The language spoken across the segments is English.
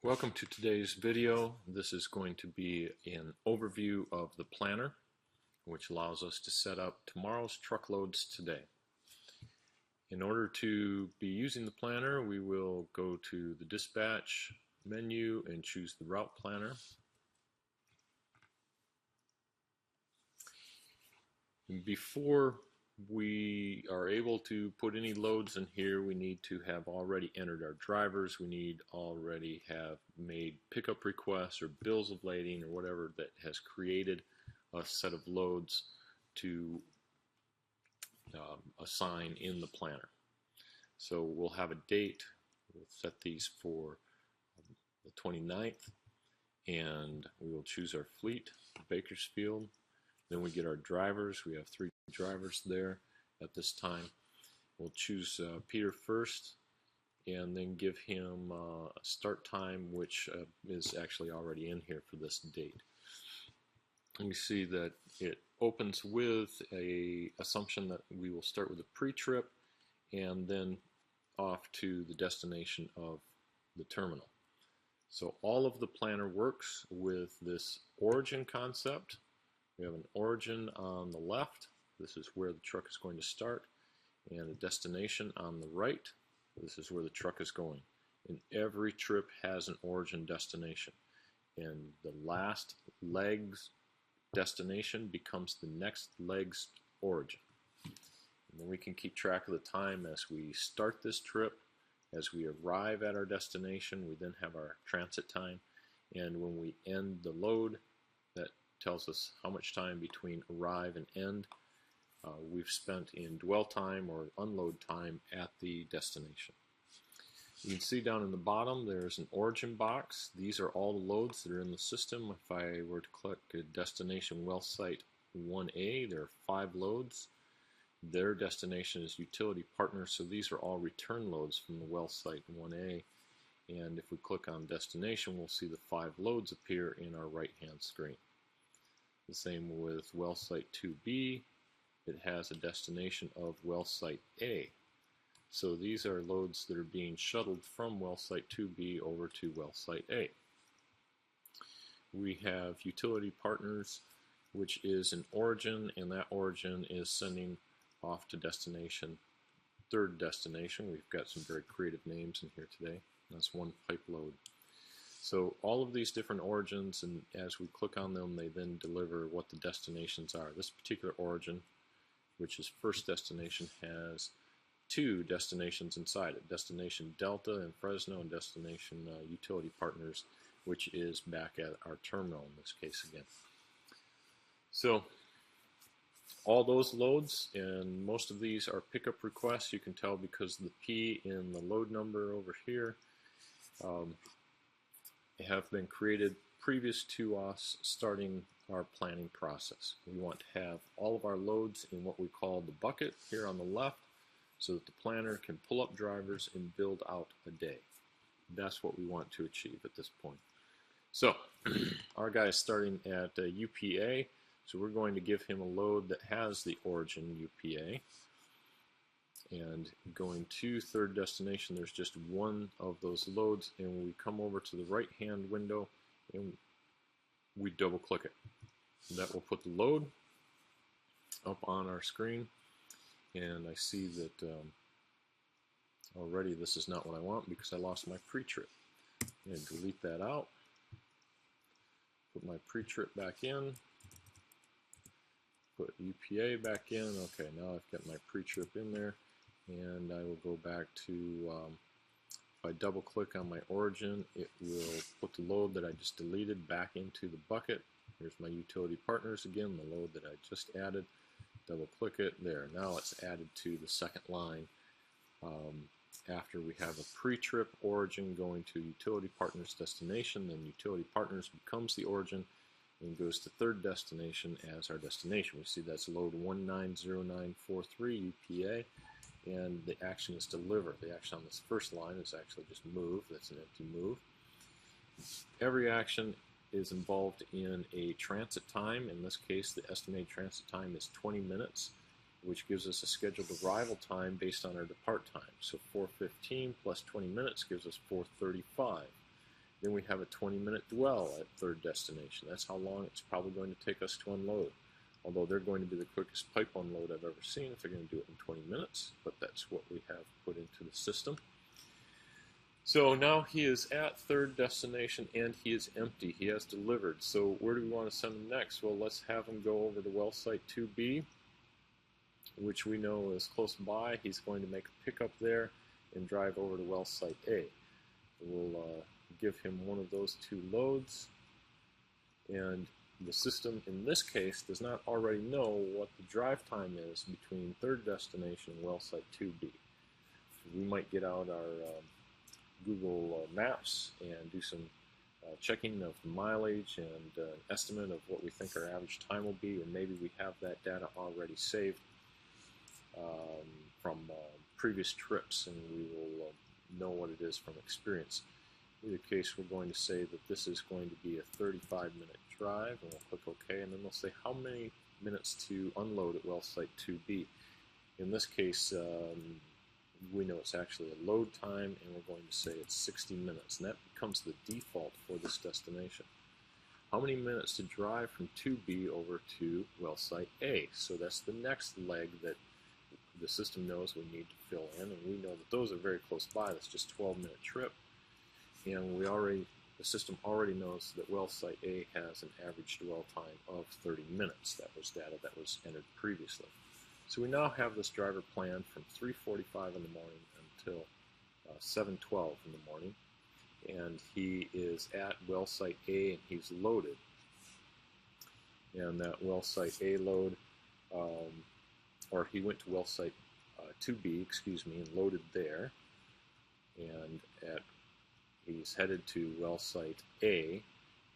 Welcome to today's video. This is going to be an overview of the planner, which allows us to set up tomorrow's truckloads today. In order to be using the planner, we will go to the dispatch menu and choose the route planner. Before we are able to put any loads in here, we need to have already entered our drivers. We need already have made pickup requests or bills of lading or whatever that has created a set of loads to assign in the planner. So we'll have a date. We'll set these for the 29th, and we will choose our fleet, Bakersfield. Then we get our drivers. We have 3 drivers there at this time. We'll choose Peter first and then give him a start time, which is actually already in here for this date. And we see that it opens with a assumption that we will start with a pre-trip and then off to the destination of the terminal. So all of the planner works with this origin concept. We have an origin on the left. This is where the truck is going to start, and a destination on the right. This is where the truck is going. And every trip has an origin destination, and the last leg's destination becomes the next leg's origin. And then we can keep track of the time as we start this trip. As we arrive at our destination, we then have our transit time, and when we end the load, that tells us how much time between arrive and end we've spent in dwell time or unload time at the destination. You can see down in the bottom there's an origin box. These are all the loads that are in the system. If I were to click a destination well site 1A, there are 5 loads. Their destination is utility partner, so these are all return loads from the well site 1A. And if we click on destination, we'll see the 5 loads appear in our right hand screen. The same with well site 2B. It has a destination of well site A. So these are loads that are being shuttled from well site 2B over to well site A. We have utility partners, which is an origin, and that origin is sending off to destination, third destination. We've got some very creative names in here today. That's one pipe load. So all of these different origins, and as we click on them, they then deliver what the destinations are. This particular origin, which is first destination, has 2 destinations inside it. Destination Delta in Fresno and destination utility partners, which is back at our terminal in this case again. So all those loads, and most of these are pickup requests. You can tell because the P in the load number over here have been created previous to us starting our planning process. We want to have all of our loads in what we call the bucket here on the left so that the planner can pull up drivers and build out a day. That's what we want to achieve at this point. So our guy is starting at UPA, so we're going to give him a load that has the origin UPA. And going to third destination, there's just one of those loads, and we come over to the right hand window and we double click it. That will put the load up on our screen, and I see that already this is not what I want because I lost my pre-trip. I'm going to delete that out, put my pre-trip back in, put UPA back in. Okay, now I've got my pre-trip in there, and I will go back to, if I double click on my origin, it will put the load that I just deleted back into the bucket. Here's my utility partners again, the load that I just added. Double click it, there. Now it's added to the second line after we have a pre-trip origin going to utility partners destination. Then utility partners becomes the origin and goes to third destination as our destination. We see that's load 190943 UPA, and the action is deliver. The action on this first line is actually just move. That's an empty move. Every action is involved in a transit time. In this case, the estimated transit time is 20 minutes, which gives us a scheduled arrival time based on our depart time. So 4:15 plus 20 minutes gives us 4:35. Then we have a 20-minute dwell at third destination. That's how long it's probably going to take us to unload. Although they're going to be the quickest pipe unload I've ever seen if they're going to do it in 20 minutes, but that's what we have put into the system. So now he is at third destination and he is empty. He has delivered. So where do we want to send him next? Well, let's have him go over to well site 2B, which we know is close by. He's going to make a pickup there and drive over to well site A. We'll give him one of those two loads, and the system in this case does not already know what the drive time is between third destination and well site 2B. So we might get out our Google Maps and do some checking of the mileage and estimate of what we think our average time will be, and maybe we have that data already saved from previous trips, and we will know what it is from experience. In either case, we're going to say that this is going to be a 35-minute drive, and we'll click OK, and then we'll say how many minutes to unload at well site 2B. In this case, we know it's actually a load time, and we're going to say it's 60 minutes, and that becomes the default for this destination. How many minutes to drive from 2B over to well site A? So that's the next leg that the system knows we need to fill in, and we know that those are very close by. That's just a 12-minute trip, and the system already knows that well site A has an average dwell time of 30 minutes. That was data that was entered previously. So we now have this driver planned from 3:45 in the morning until 7:12 in the morning, and he is at well site A and he's loaded. And that well site A load, or he went to well site 2B, and loaded there, and he's headed to well site A,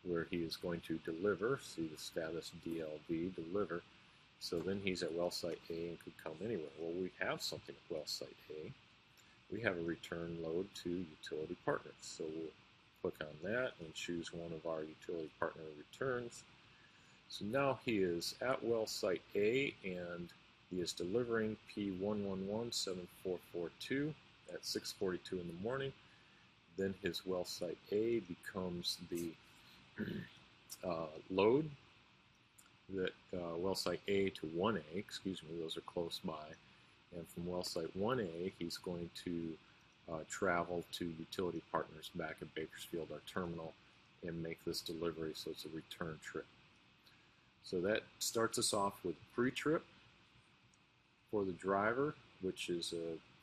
where he is going to deliver. See the status DLV, deliver. So then he's at well site A and could come anywhere. Well, we have something at well site A. We have a return load to utility partners. So we'll click on that and choose one of our utility partner returns. So now he is at well site A and he is delivering P1117442 at 6:42 in the morning. Then his well site A becomes the load. That well site A to 1A, those are close by, and from well site 1A he's going to travel to utility partners back at Bakersfield, our terminal, and make this delivery, so it's a return trip. So that starts us off with pre-trip for the driver, which is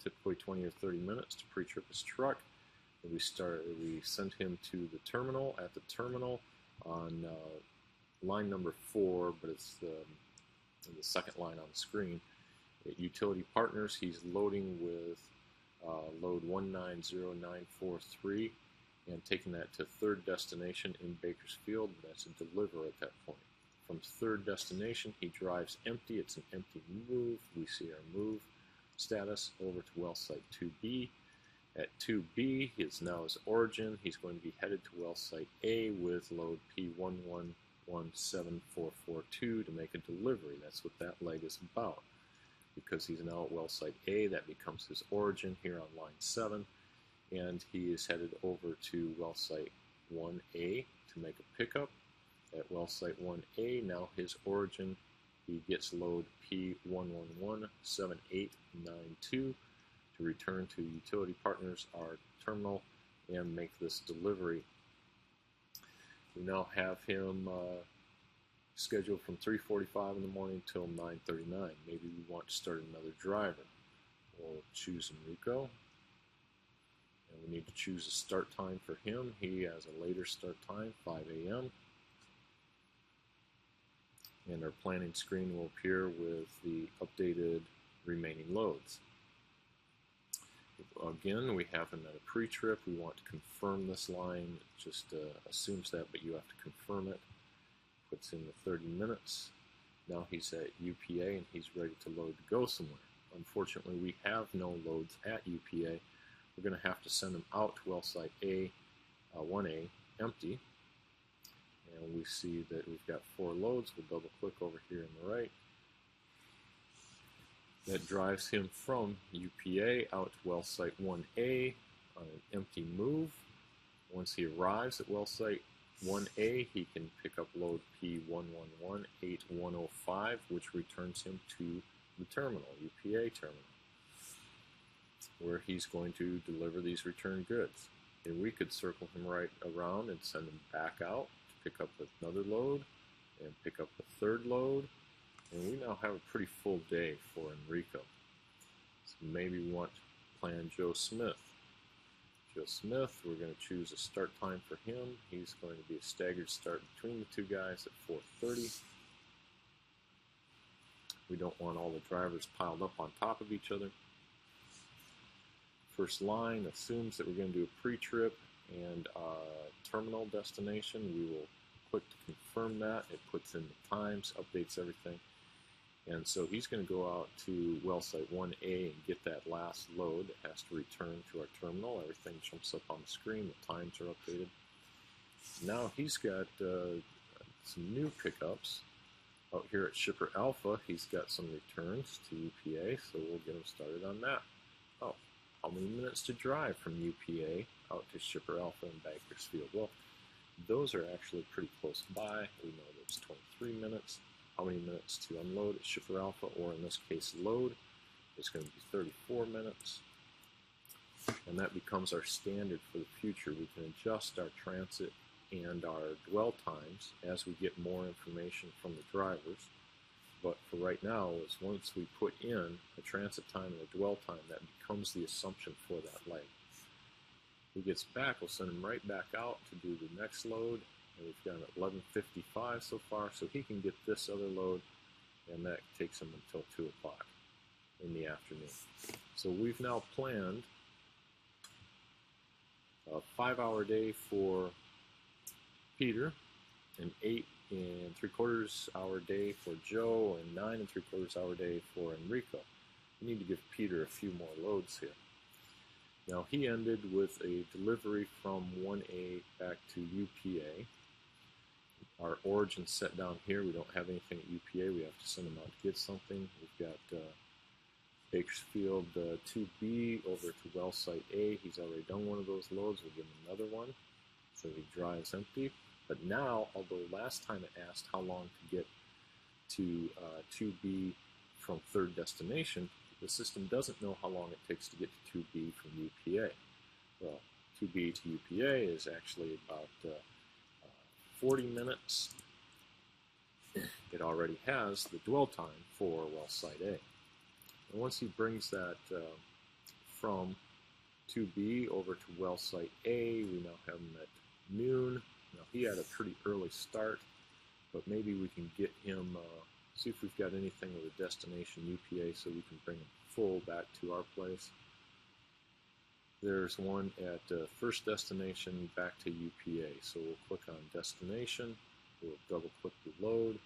typically 20 or 30 minutes to pre-trip his truck. And we send him to the terminal. At the terminal on line number 4, but it's the second line on the screen. At Utility Partners, he's loading with load 190943 and taking that to third destination in Bakersfield. That's a deliver at that point. From third destination, he drives empty. It's an empty move. We see our move status over to well site 2B. At 2B, is now his origin. He's going to be headed to well site A with load P1117442 to make a delivery. That's what that leg is about. Because he's now at well site A, that becomes his origin here on line 7. And he is headed over to well site 1A to make a pickup. At well site 1A, now his origin, he gets load P1117892 to return to Utility Partners, our terminal, and make this delivery. We now have him scheduled from 3:45 in the morning till 9:39. Maybe we want to start another driver. We'll choose Enrico, and we need to choose a start time for him. He has a later start time, 5 a.m. And our planning screen will appear with the updated remaining loads. Again, we have him at a pre-trip. We want to confirm this line. It just assumes that, but you have to confirm it. Puts in the 30 minutes. Now he's at UPA and he's ready to load to go somewhere. Unfortunately, we have no loads at UPA. We're going to have to send him out to well site A, 1A, empty. And we see that we've got 4 loads. We'll double click over here on the right. That drives him from UPA out to well site 1A on an empty move. Once he arrives at well site 1A, he can pick up load P1118-105, which returns him to the terminal, UPA terminal, where he's going to deliver these return goods. And we could circle him right around and send him back out to pick up another load and pick up the third load. And we now have a pretty full day for Enrico. So maybe we want to plan Joe Smith. Joe Smith, we're going to choose a start time for him. He's going to be a staggered start between the two guys at 4:30. We don't want all the drivers piled up on top of each other. First line assumes that we're going to do a pre-trip and terminal destination. We will click to confirm that. It puts in the times, updates everything. And so he's going to go out to well site 1A and get that last load that has to return to our terminal. Everything jumps up on the screen. The times are updated. Now he's got some new pickups. Out here at Shipper Alpha, he's got some returns to UPA, so we'll get him started on that. Oh, how many minutes to drive from UPA out to Shipper Alpha in Bakersfield? Well, those are actually pretty close by. We know there's 23 minutes. How many minutes to unload at Shipper Alpha, or in this case load, is going to be 34 minutes. And that becomes our standard for the future. We can adjust our transit and our dwell times as we get more information from the drivers. But for right now, is once we put in a transit time and a dwell time, that becomes the assumption for that leg. When he gets back, we'll send him right back out to do the next load. And we've got 11:55 so far, so he can get this other load, and that takes him until 2 o'clock in the afternoon. So we've now planned a 5-hour day for Peter, an 8 3/4 hour day for Joe, and 9 3/4 hour day for Enrico. We need to give Peter a few more loads here. Now he ended with a delivery from 1A back to UPA. Our origin set down here. We don't have anything at UPA. We have to send him out to get something. We've got Bakersfield 2B over to well site A. He's already done one of those loads. We'll give him another one. So he drives empty. But now, although last time it asked how long to get to 2B from third destination, the system doesn't know how long it takes to get to 2B from UPA. Well, 2B to UPA is actually about 40 minutes. It already has the dwell time for well site A. And once he brings that from 2B over to well site A, we now have him at noon. Now he had a pretty early start, but maybe we can get him, see if we've got anything with a destination UPA so we can bring him full back to our place. There's one at first destination back to UPA. So we'll click on destination. We'll double click the load.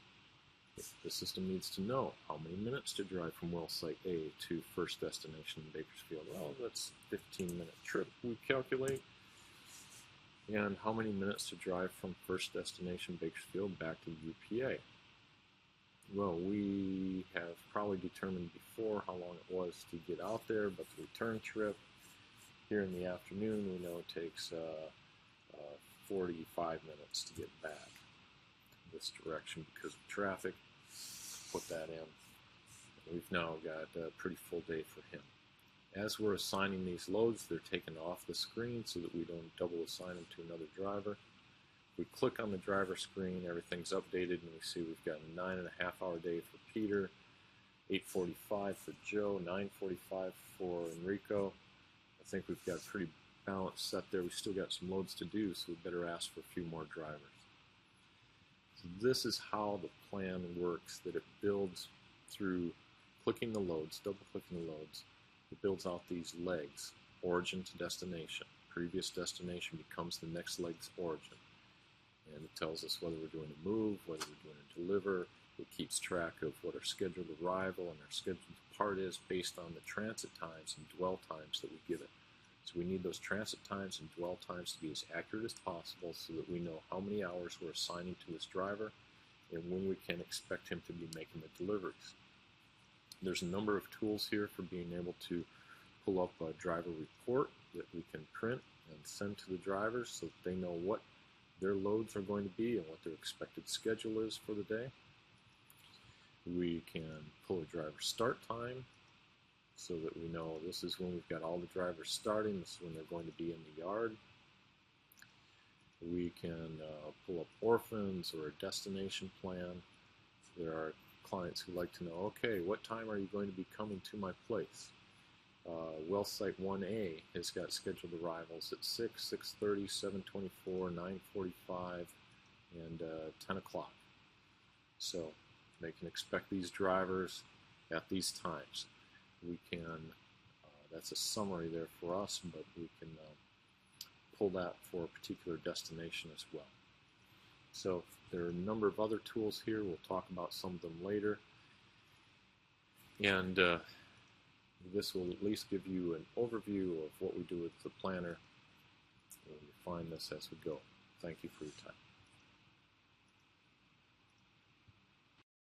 The system needs to know how many minutes to drive from well site A to first destination in Bakersfield. Well, that's a 15-minute trip we calculate. And how many minutes to drive from first destination Bakersfield back to UPA? Well, we have probably determined before how long it was to get out there, but the return trip here in the afternoon, we know it takes 45 minutes to get back this direction because of traffic. Put that in. We've now got a pretty full day for him. As we're assigning these loads, they're taken off the screen so that we don't double assign them to another driver. We click on the driver screen, everything's updated, and we see we've got a 9.5-hour day for Peter, 8:45 for Joe, 9:45 for Enrico. I think we've got a pretty balanced set there. We've still got some loads to do, so we better ask for a few more drivers. So this is how the plan works, that it builds through clicking the loads, double-clicking the loads. It builds out these legs, origin to destination. Previous destination becomes the next leg's origin. And it tells us whether we're doing a move, whether we're doing a deliver. It keeps track of what our scheduled arrival and our scheduled depart is based on the transit times and dwell times that we give it. So we need those transit times and dwell times to be as accurate as possible so that we know how many hours we're assigning to this driver and when we can expect him to be making the deliveries. There's a number of tools here for being able to pull up a driver report that we can print and send to the drivers so that they know what their loads are going to be and what their expected schedule is for the day. We can pull a driver start time so that we know this is when we've got all the drivers starting, this is when they're going to be in the yard. We can pull up orphans or a destination plan. There are clients who like to know, okay, what time are you going to be coming to my place? Well Site 1A has got scheduled arrivals at 6, 6:30, 7:24, 9:45, and 10 o'clock. So they can expect these drivers at these times. We can, that's a summary there for us, but we can pull that for a particular destination as well. So there are a number of other tools here. We'll talk about some of them later. And this will at least give you an overview of what we do with the planner. We'll refine this as we go. Thank you for your time.